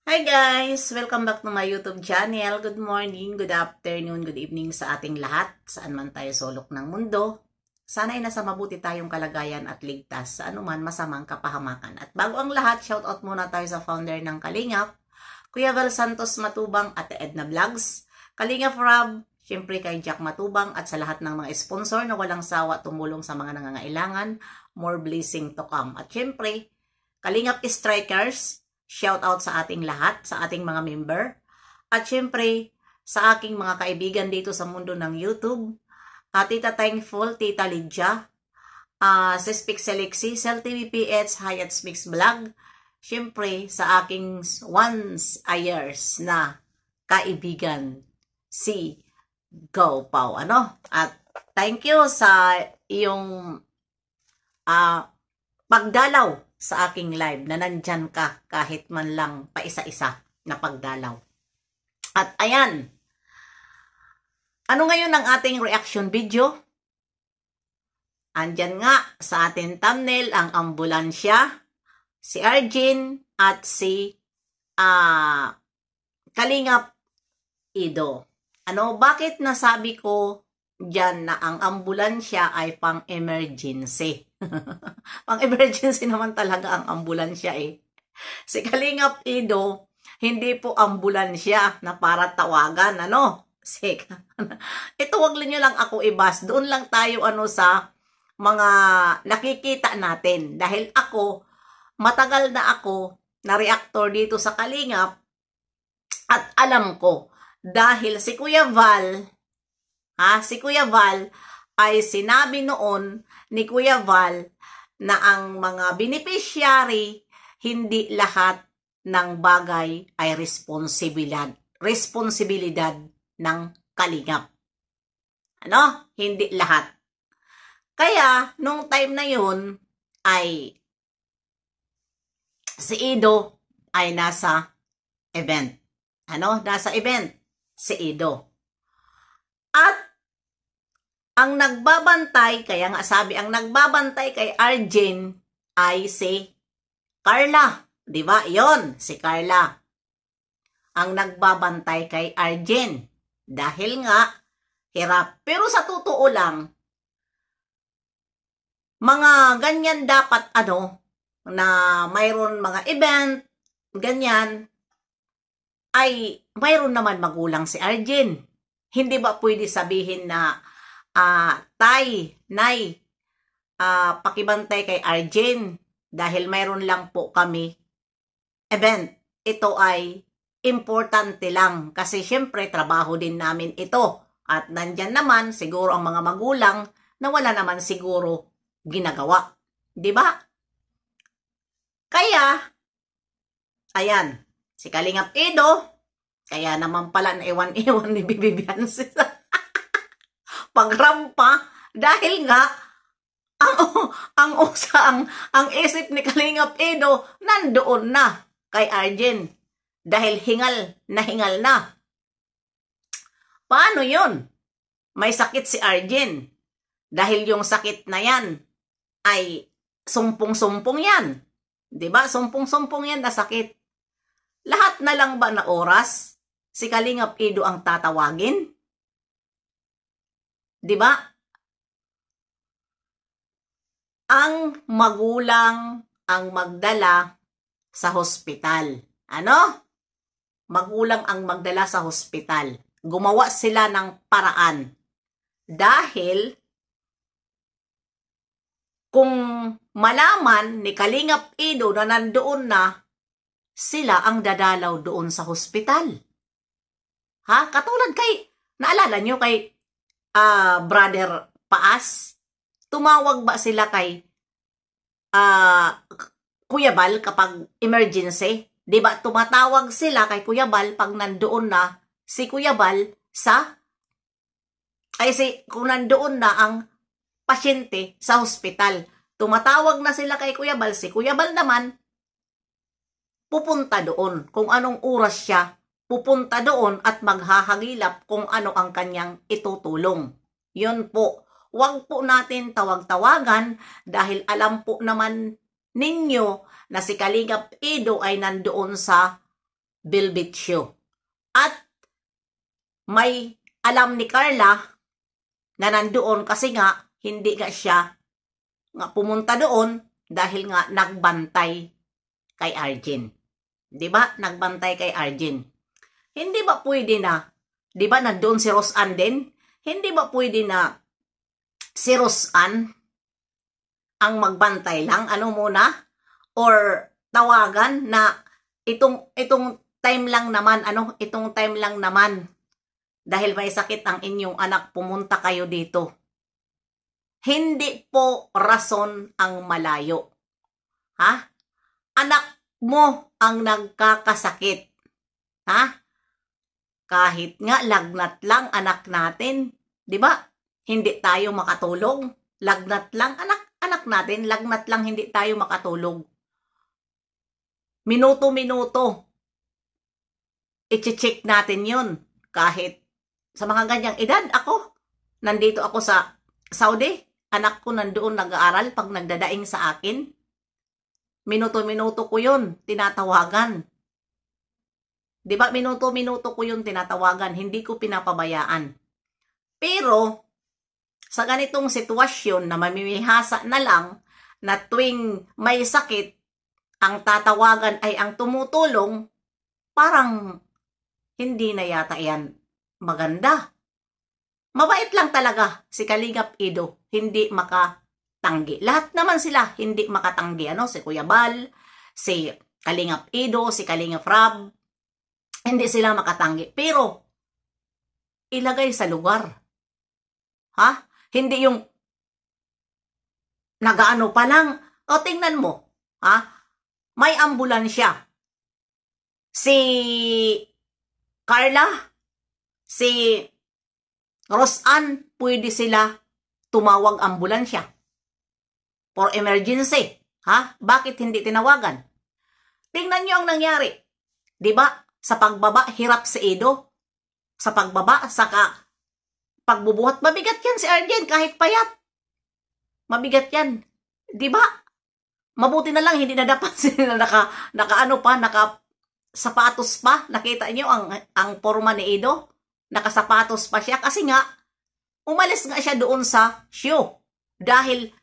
Hi guys! Welcome back to my YouTube channel. Good morning, good afternoon, good evening sa ating lahat. Saan man tayo sulok ng mundo. Sana ay nasa mabuti tayong kalagayan at ligtas sa anuman masamang kapahamakan. At bago ang lahat, shoutout muna tayo sa founder ng Kalingap, Kuya Val Santos Matubang at Edna Vlogs, Kalingap Rob, syempre kay Jack Matubang at sa lahat ng mga sponsor na walang sawa tumulong sa mga nangangailangan. More blessing to come. At syempre, Kalingap Strikers, shout out sa ating lahat, sa ating mga member. At syempre, sa aking mga kaibigan dito sa mundo ng YouTube. Tita Thankful, Tita Lydia, Sis Pixelixi, Cell TVPH, Hyatt's Mix Vlog. Syempre, sa aking once a years na kaibigan, si Go Pau. At thank you sa iyong pagdalaw sa aking live na nandyan ka kahit man lang paisa-isa na pagdalaw. At ayan, ano ngayon ang ating reaction video? Andyan nga sa ating thumbnail ang ambulansya, si Arjen at si Kalingap Ido. Bakit nasabi ko dyan na ang ambulansya ay pang-emergency? Pang-emergency naman talaga ang ambulansya eh. Si Kalingap Ido, hindi po ambulansya na para tawagan, Ito, wag nyo lang ako ibas. Doon lang tayo sa mga nakikita natin. Dahil ako, matagal na ako na reactor dito sa Kalingap at alam ko, dahil si Kuya Val, ay sinabi noon ni Kuya Val na ang mga beneficiary, hindi lahat ng bagay ay responsibilidad ng Kalingap. Hindi lahat. Kaya, nung time na yun, ay si Ido ay nasa event. Nasa event si Ido. At ang nagbabantay, kaya nga sabi, ang nagbabantay kay Arjen ay si Carla. Di ba? Yon, si Carla. Ang nagbabantay kay Arjen. Dahil nga, hirap. Pero sa totoo lang, mga ganyan dapat na mayroon mga event, ganyan, ay mayroon naman magulang si Arjen. Hindi ba pwede sabihin na tay, nay, pakibantay kay Arjen dahil mayroon lang po kami event. Ito ay importante lang kasi syempre trabaho din namin ito. At nandyan naman siguro ang mga magulang na wala naman siguro ginagawa. Diba? Kaya, ayan, si Kalingap Ido, kaya naman pala na iwan-iwan ni Bibi Biansi sa pagrampa dahil nga ang isip ni Kalingap Ido nandoon na kay Arjen dahil hingal na. Paano yun? May sakit si Arjen dahil yung sakit na yan ay sumpong-sumpong yan. Diba? Sumpong-sumpong yan na sakit. Lahat na lang ba na oras si Kalingap Ido ang tatawagin? Diba? Ang magulang ang magdala sa hospital. Magulang ang magdala sa hospital. Gumawa sila ng paraan. Dahil kung malaman ni Kalingap Ido na nandoon na, sila ang dadalaw doon sa hospital. Katulad kay, naalala nyo kay Brother Paas, tumawag ba sila kay Kuya Val kapag emergency? Diba tumatawag sila kay Kuya Val pag nandoon na si Kuya Val kung nandoon na ang pasyente sa hospital. Tumatawag na sila kay Kuya Val, si Kuya Val naman pupunta doon. Kung anong oras siya, pupunta doon at maghahagilap kung ano ang kanyang itutulong. Yun po. Huwag po natin tawag-tawagan dahil alam po naman ninyo na si Kalingap Ido ay nandoon sa Velvet Shoe. At may alam ni Carla na nandoon kasi nga hindi nga siya nga pumunta doon dahil nga nagbantay kay Arjen. 'Di ba? Nagbantay kay Arjen. Hindi ba pwede na, 'di ba nandoon si Roseanne din? Hindi ba pwede na si Roseanne ang magbantay lang, ano muna? Or tawagan na itong time lang naman, itong time lang naman, dahil may sakit ang inyong anak, pumunta kayo dito. Hindi po rason ang malayo. Ha? Anak mo ang nagkakasakit. Ha? Kahit nga lagnat lang anak natin, 'di ba? Hindi tayo makatulog. Lagnat lang anak natin, lagnat lang hindi tayo makatulog. Minuto-minuto. I-check natin 'yun. Kahit sa mga ganyang edad, nandito ako sa Saudi, anak ko nandoon nag-aaral pag nagdadaing sa akin. Minuto-minuto ko 'yun tinatawagan. 'Di ba? Minuto-minuto ko 'yun tinatawagan, hindi ko pinapabayaan. Pero sa ganitong sitwasyon na mamimihasa na lang na tuwing may sakit, ang tatawagan ay ang tumutulong, parang hindi na yata yan maganda. Mabait lang talaga si Kalingap Edo, hindi makatanggi. Lahat naman sila hindi makatanggi. Si Kuya Bal, si Kalingap Edo, si Kalingap Rab, hindi sila makatanggi. Pero ilagay sa lugar. Ha? Hindi yung nagaano pa lang. O tingnan mo, ha? May ambulansya. Si Carla, si Roseanne, pwede sila tumawag ambulansya for emergency. Ha? Bakit hindi tinawagan? Tingnan nyo ang nangyari. 'Di ba? Sa pagbaba, hirap si Edo. Sa pagbaba, saka pagbubuhat, mabigat yan si Arjen kahit payat. Mabigat yan. 'Di ba? Mabuti na lang hindi nadapan sila naka sapatos pa. Nakita niyo ang forma ni Edo? Nakasapatos pa siya kasi nga umalis nga siya doon sa show dahil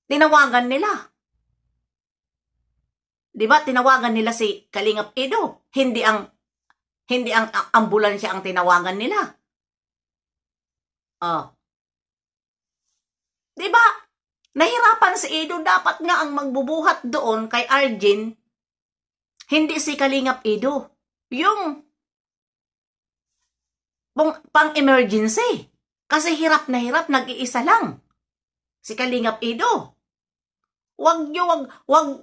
tinawagan nila. 'Di ba? Tinawagan nila si Kalingap Edo. Hindi ang ambulansya ang tinawagan nila. Oh. 'Di ba? Nahirapan si Edo, dapat nga ang magbubuhat doon kay Arjen, hindi si Kalingap Edo. Yung pang-emergency. Kasi hirap na hirap, nag-iisa lang si Kalingap Edo. Wag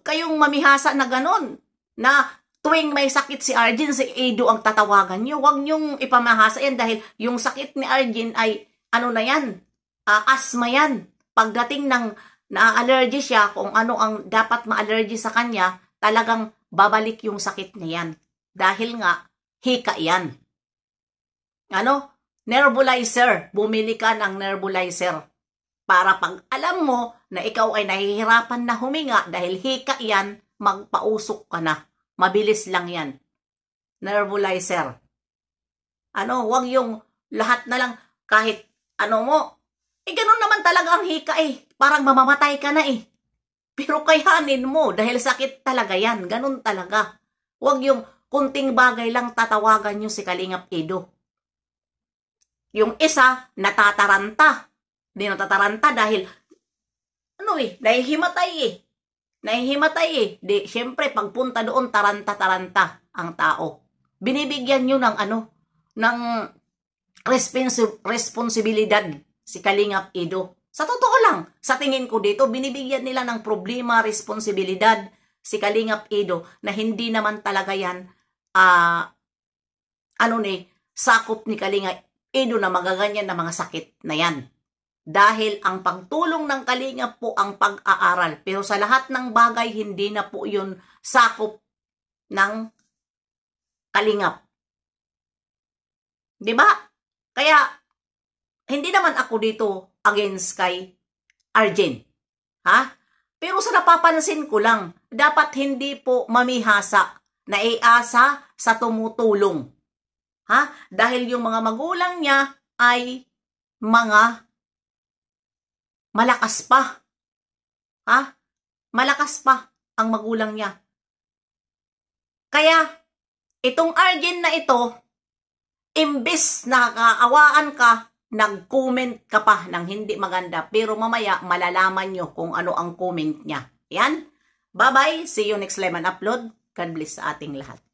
kayong mamihasa na ganon, na tuwing may sakit si Arjen, si Edo ang tatawagan nyo. Wag nyong ipamahasa yan dahil yung sakit ni Arjen ay asthma yan. Pagdating ng na-allergy siya, kung ano ang dapat ma-allergy sa kanya, talagang babalik yung sakit niya yan. Dahil nga, hika yan. Nebulizer. Bumili ka ng nebulizer. Para pag alam mo na ikaw ay nahihirapan na huminga dahil hika yan, magpausok ka na. Mabilis lang yan. Nebulizer. Wag yung lahat na lang kahit ganun naman talaga ang hika Parang mamamatay ka na Pero kayanin mo dahil sakit talaga yan. Ganun talaga. Wag yung kunting bagay lang tatawagan nyo si Kalingap Edo. Yung isa, natataranta. Di natataranta dahil nahihimatay Nahihimatay Di, syempre, pagpunta doon, taranta-taranta ang tao. Binibigyan nyo ng responsibilidad si Kalingap Edo. Sa totoo lang, sa tingin ko dito, binibigyan nila ng problema, responsibilidad si Kalingap Edo na hindi naman talaga yan, sakop ni Kalingap Edo na magaganyan na mga sakit na yan. Dahil ang pagtulong ng Kalingap po ang pag-aaral. Pero sa lahat ng bagay, hindi na po yun sakop ng Kalingap. Diba? Kaya, hindi naman ako dito against kay Arjen. Ha? Pero sa napapansin ko lang, dapat hindi po mamihasa naiasa sa tumutulong. Ha? Dahil yung mga magulang niya ay mga malakas pa. Ha? Malakas pa ang magulang niya. Kaya, itong Arjen na ito, imbes na kaawaan ka, nag-comment ka pa ng hindi maganda. Pero mamaya, malalaman nyo kung ano ang comment niya. Yan. Bye-bye. See you next Lemon Upload. God bless sa ating lahat.